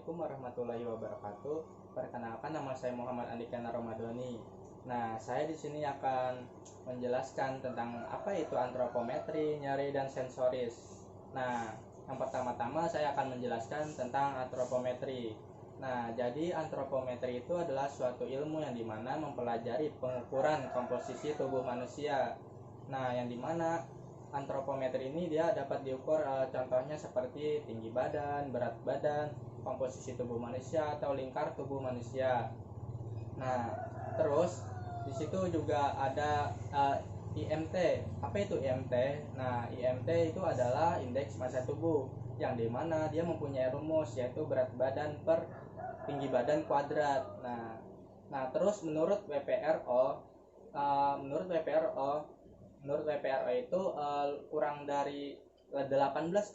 Assalamualaikum warahmatullahi wabarakatuh. Perkenalkan, nama saya Muhammad Andika Ramadhani. Nah, saya di sini akan menjelaskan tentang apa itu antropometri, nyeri, dan sensoris. Nah, yang pertama-tama saya akan menjelaskan tentang antropometri. Nah, jadi antropometri itu adalah suatu ilmu yang dimana mempelajari pengukuran komposisi tubuh manusia. Nah, yang dimana antropometri ini dia dapat diukur, contohnya seperti tinggi badan, berat badan, komposisi tubuh manusia atau lingkar tubuh manusia. Nah, terus di situ juga ada IMT. Apa itu IMT? Nah, IMT itu adalah indeks massa tubuh yang dimana dia mempunyai rumus yaitu berat badan per tinggi badan kuadrat. Nah, terus menurut WPRO, menurut WPRO itu kurang dari 18,5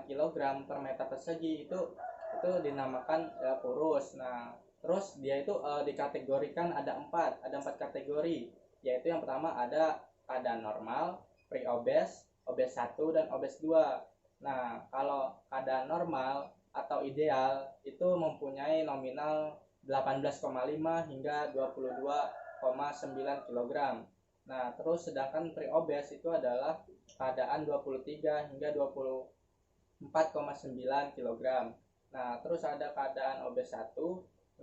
kg per meter persegi itu dinamakan kurus. Nah, terus dia itu dikategorikan ada empat kategori, yaitu yang pertama ada keadaan normal, pre-obes, obes 1, dan obes 2. Nah, kalau keadaan normal atau ideal itu mempunyai nominal 18,5 hingga 22,9 kg. Nah, terus sedangkan pre-obes itu adalah keadaan 23 hingga 24,9 kg. Nah, terus ada keadaan obes 1.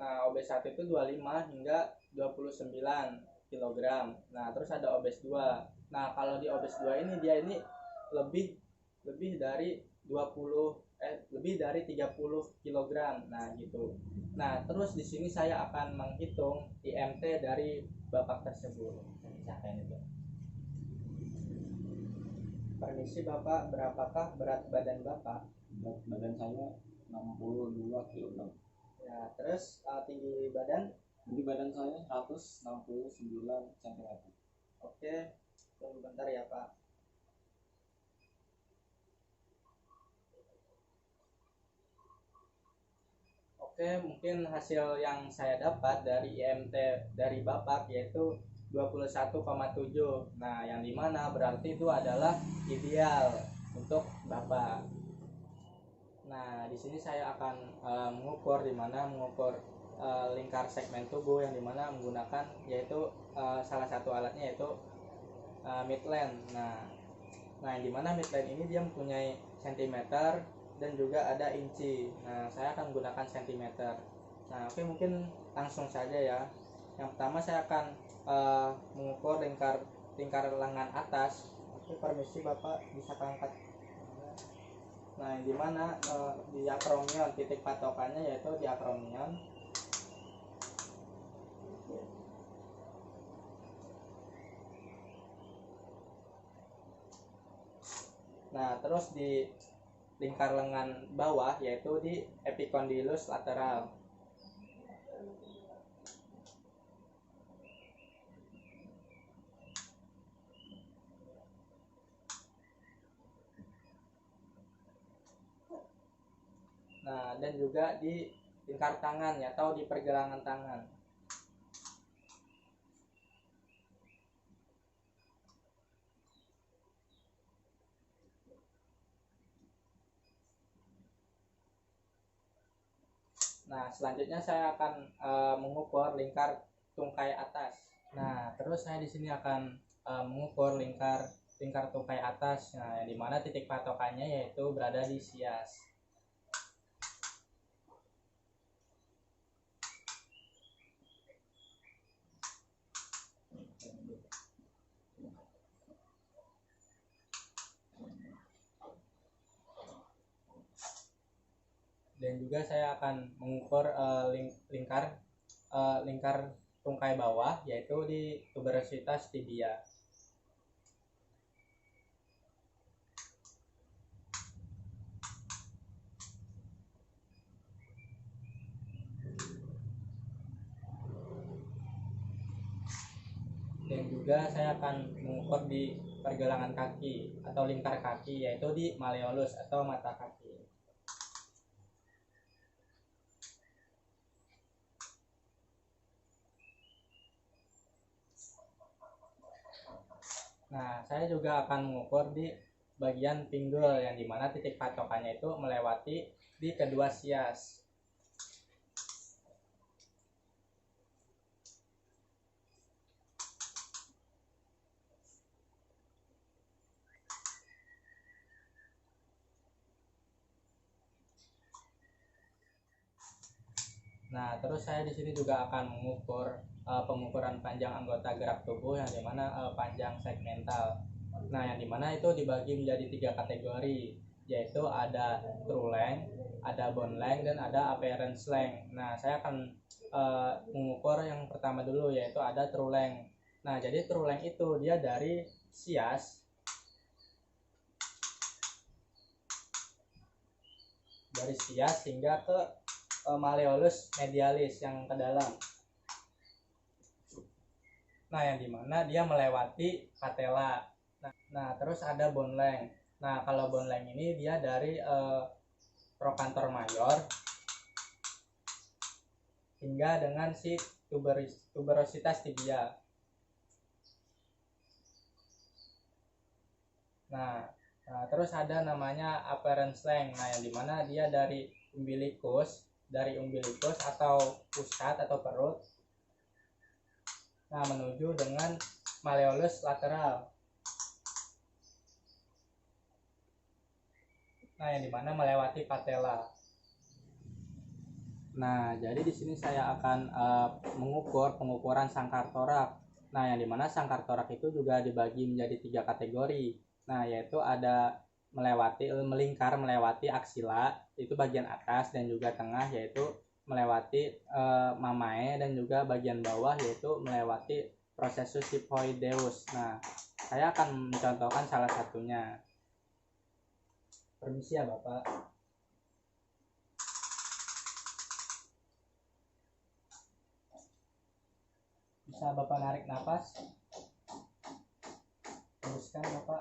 Nah, obes 1 itu 25 hingga 29 kg. Nah, terus ada obes 2. Nah, kalau di obes 2 ini dia ini lebih dari 30 kg. Nah, gitu. Nah, terus di sini saya akan menghitung IMT dari Bapak tersebut. Siapa itu? Permisi Bapak, berapakah berat badan Bapak? Berat badan saya 62 kg. Ya, terus tinggi badan? Tinggi badan saya 169 cm. Oke, tunggu bentar ya Pak. Oke, mungkin hasil yang saya dapat dari IMT dari Bapak yaitu 21,7. Nah, yang dimana berarti itu adalah ideal untuk Bapak. Nah, di sini saya akan mengukur lingkar segmen tubuh yang dimana menggunakan yaitu salah satu alatnya yaitu midline. Nah, yang dimana midline ini dia mempunyai sentimeter dan juga ada inci. Nah, saya akan menggunakan sentimeter. Nah, oke, mungkin langsung saja ya. Yang pertama saya akan mengukur lingkar lengan atas. Oke, permisi Bapak, bisa angkat. Nah, yang dimana di akromion, titik patokannya yaitu di akromion. Nah, terus di lingkar lengan bawah yaitu di epicondylus lateral. Nah, dan juga di lingkar tangan ya, atau di pergelangan tangan. Nah, selanjutnya saya akan mengukur lingkar tungkai atas. Nah, terus saya di sini akan mengukur lingkar tungkai atas. Nah, yang dimana titik patokannya yaitu berada di sias. Dan juga saya akan mengukur lingkar tungkai bawah yaitu di tuberositas tibia. Dan juga saya akan mengukur di pergelangan kaki atau lingkar kaki yaitu di malleolus atau mata kaki. Nah, saya juga akan mengukur di bagian pinggul yang dimana titik patokannya itu melewati di kedua sias. Nah, terus saya di sini juga akan mengukur pengukuran panjang anggota gerak tubuh yang dimana panjang segmental. Nah, yang dimana itu dibagi menjadi 3 kategori, yaitu ada true length, ada bone length, dan ada appearance length. Nah, saya akan mengukur yang pertama dulu, yaitu ada true length. Nah, jadi true length itu dia dari sias hingga ke malleolus medialis yang ke dalam. Nah, yang dimana dia melewati patella. Nah, terus ada bone length. Nah, kalau bone length ini dia dari trochanter mayor hingga dengan si tuberositas tibia. Nah, terus ada namanya appearance length. Nah, yang dimana dia dari umbilikus atau pusat atau perut, nah menuju dengan malleolus lateral. Nah, yang dimana melewati patella. Nah, jadi di sini saya akan mengukur pengukuran sangkar torak. Nah, yang dimana sangkar torak itu juga dibagi menjadi 3 kategori. Nah, yaitu ada melingkar melewati aksila, itu bagian atas, dan juga tengah, yaitu melewati mamae, dan juga bagian bawah yaitu melewati processus hypoideus. Nah, saya akan mencontohkan salah satunya. Permisi ya, Bapak. Bisa Bapak narik nafas? Teruskan, Bapak.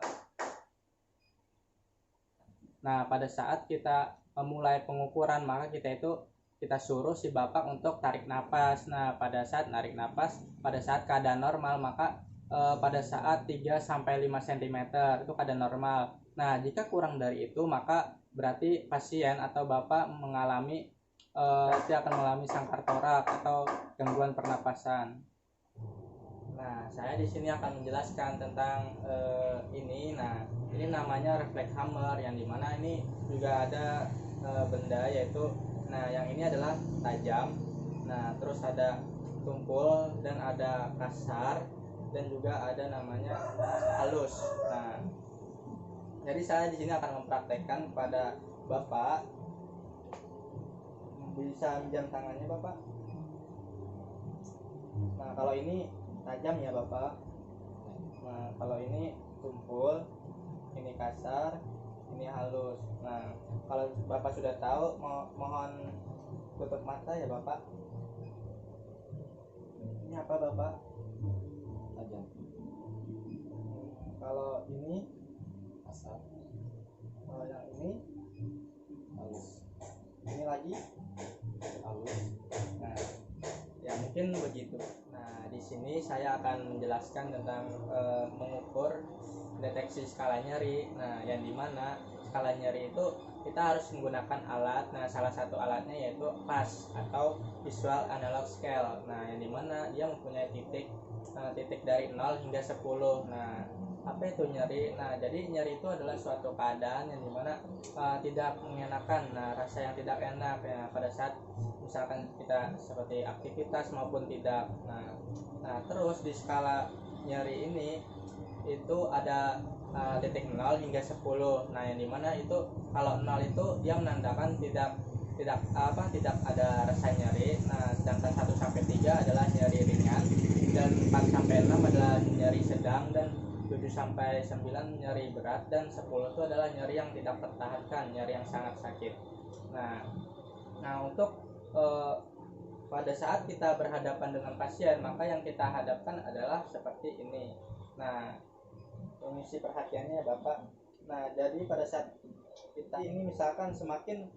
Nah, pada saat kita memulai pengukuran, maka kita suruh si Bapak untuk tarik nafas. Nah, pada saat narik nafas, pada saat keadaan normal, maka pada saat 3-5 cm itu keadaan normal. Nah, jika kurang dari itu, maka berarti pasien atau Bapak dia akan mengalami sangkar torak atau gangguan pernapasan. Nah, saya di sini akan menjelaskan tentang ini. Nah, ini namanya reflex hammer, yang dimana ini juga ada benda, yaitu yang ini adalah tajam. Nah, terus ada tumpul dan ada kasar, dan juga ada namanya halus. Nah, jadi saya di sini akan mempraktekkan kepada Bapak. Bisa minjam tangannya, Bapak? Nah, kalau ini tajam ya, Bapak. Nah, kalau ini tumpul, ini kasar, ini halus. Nah, kalau Bapak sudah tahu, mohon tutup mata ya, Bapak. Ini apa, Bapak? Tajam. Kalau ini Kasar. kalau yang ini Halus. ini lagi Halus. nah, ya mungkin begitu. Nah, di sini saya akan menjelaskan tentang mengukur deteksi skala nyeri. Nah, yang dimana skala nyeri itu kita harus menggunakan alat. Nah, salah satu alatnya yaitu PAS atau Visual Analog Scale. Nah, yang dimana dia mempunyai titik dari 0 hingga 10. Nah, apa itu nyeri? Nah, jadi nyeri itu adalah suatu keadaan yang dimana tidak mengenakan. Nah, rasa yang tidak enak ya pada saat misalkan kita seperti aktivitas maupun tidak. Nah, terus di skala nyeri ini itu ada titik 0 hingga 10. Nah, yang dimana itu kalau 0 itu dia menandakan tidak ada rasa nyeri. Nah, sedangkan 1 sampai 3 adalah nyeri ringan, dan 4 sampai 6 adalah nyeri sedang, dan 7 sampai 9 nyeri berat, dan 10 itu adalah nyeri yang tidak tertahankan, nyeri yang sangat sakit. Nah, untuk pada saat kita berhadapan dengan pasien, maka yang kita hadapkan adalah seperti ini. Nah, mengisi perhatiannya ya, Bapak. Nah, jadi pada saat kita ini misalkan semakin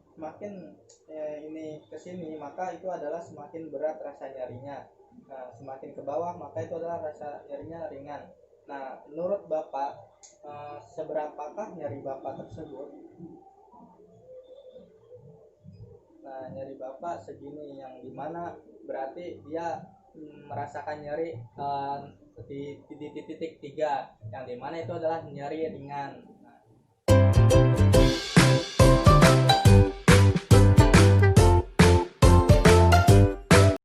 ini ke sini, maka itu adalah semakin berat rasa nyerinya. Nah, semakin ke bawah, maka itu adalah rasa nyerinya ringan. Nah, menurut Bapak, seberapakah nyeri Bapak tersebut? Nah, nyeri Bapak segini, yang dimana berarti dia merasakan nyeri di titik 3, yang dimana itu adalah nyeri ringan. Nah,